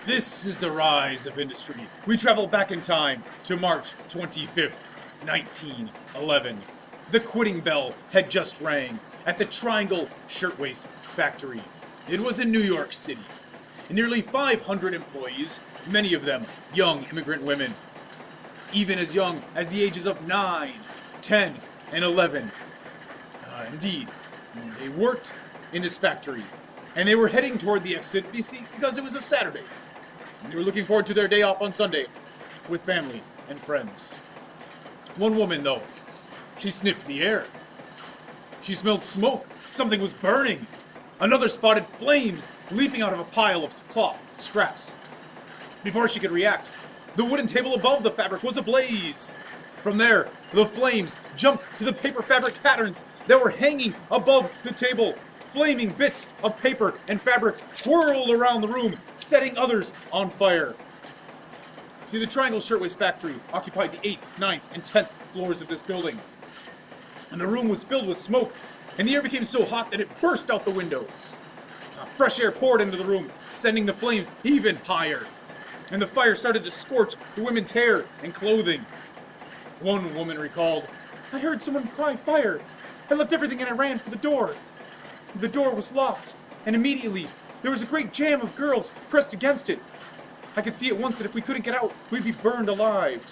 This is the rise of industry. We travel back in time to March 25th, 1911. The quitting bell had just rang at the Triangle Shirtwaist Factory. It was in New York City. Nearly 500 employees, many of them young immigrant women, even as young as the ages of 9, 10, and 11. Indeed, they worked in this factory, and they were heading toward the exit because it was a Saturday. And they were looking forward to their day off on Sunday with family and friends. One woman, though, she sniffed the air. She smelled smoke. Something was burning. Another spotted flames leaping out of a pile of cloth scraps. Before she could react, the wooden table above the fabric was ablaze. From there, the flames jumped to the paper fabric patterns that were hanging above the table. Flaming bits of paper and fabric whirled around the room, setting others on fire. See, the Triangle Shirtwaist Factory occupied the 8th, 9th, and 10th floors of this building. And the room was filled with smoke, and the air became so hot that it burst out the windows. Fresh air poured into the room, sending the flames even higher. And the fire started to scorch the women's hair and clothing. One woman recalled, "I heard someone cry fire. I left everything and I ran for the door. The door was locked, and immediately there was a great jam of girls pressed against it. I could see at once that if we couldn't get out, we'd be burned alive.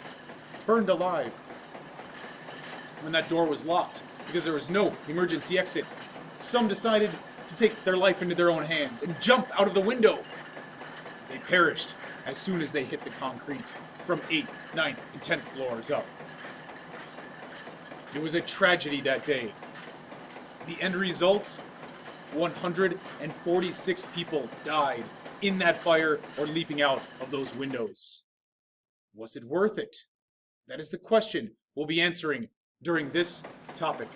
Burned alive." When that door was locked, because there was no emergency exit, some decided to take their life into their own hands and jump out of the window. They perished as soon as they hit the concrete from 8th, 9th, and 10th floors up. It was a tragedy that day. The end result? 146 people died in that fire or leaping out of those windows. Was it worth it? That is the question we'll be answering during this topic.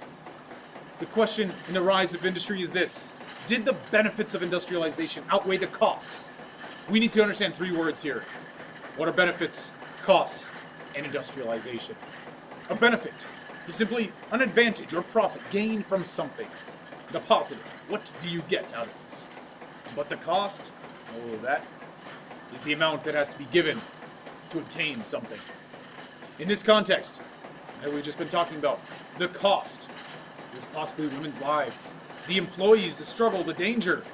The question in the rise of industry is this: did the benefits of industrialization outweigh the costs? We need to understand three words here. What are benefits, costs, and industrialization? A benefit is simply an advantage or profit gained from something. The positive, what do you get out of this? But the cost, oh, that is the amount that has to be given to obtain something. In this context that we've just been talking about, the cost was possibly women's lives, the employees, the struggle, the danger.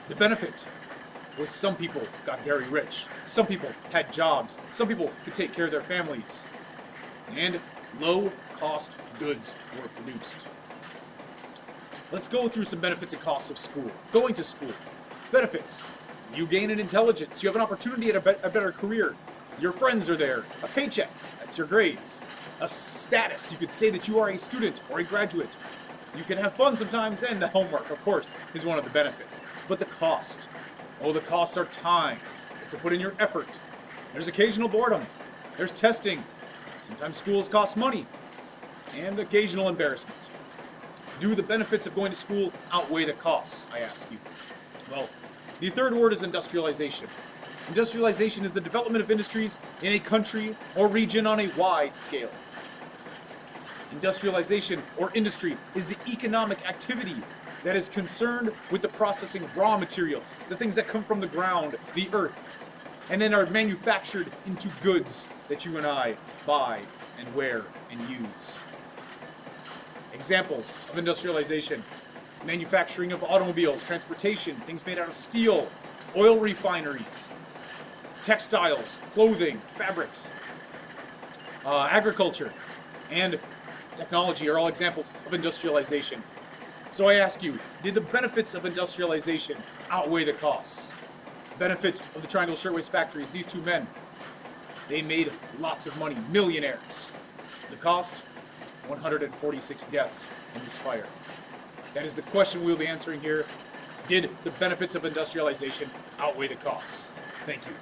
The benefit was some people got very rich, some people had jobs, some people could take care of their families, and low-cost goods were produced. Let's go through some benefits and costs of school. Going to school. Benefits. You gain an intelligence. You have an opportunity at a better career. Your friends are there. A paycheck. That's your grades. A status. You could say that you are a student or a graduate. You can have fun sometimes, and the homework, of course, is one of the benefits. But the cost. Oh, the costs are time. You have to put in your effort. There's occasional boredom. There's testing. Sometimes schools cost money. And occasional embarrassment. Do the benefits of going to school outweigh the costs, I ask you? Well, the third word is industrialization. Industrialization is the development of industries in a country or region on a wide scale. Industrialization or industry is the economic activity that is concerned with the processing of raw materials, the things that come from the ground, the earth, and then are manufactured into goods that you and I buy and wear and use. Examples of industrialization: manufacturing of automobiles, transportation, things made out of steel, oil refineries, textiles, clothing, fabrics, agriculture, and technology are all examples of industrialization. So I ask you, did the benefits of industrialization outweigh the costs? Benefit of the Triangle Shirtwaist Factory is these two men. They made lots of money, millionaires. The cost? 146 deaths in this fire. That is the question we'll be answering here. Did the benefits of industrialization outweigh the costs? Thank you.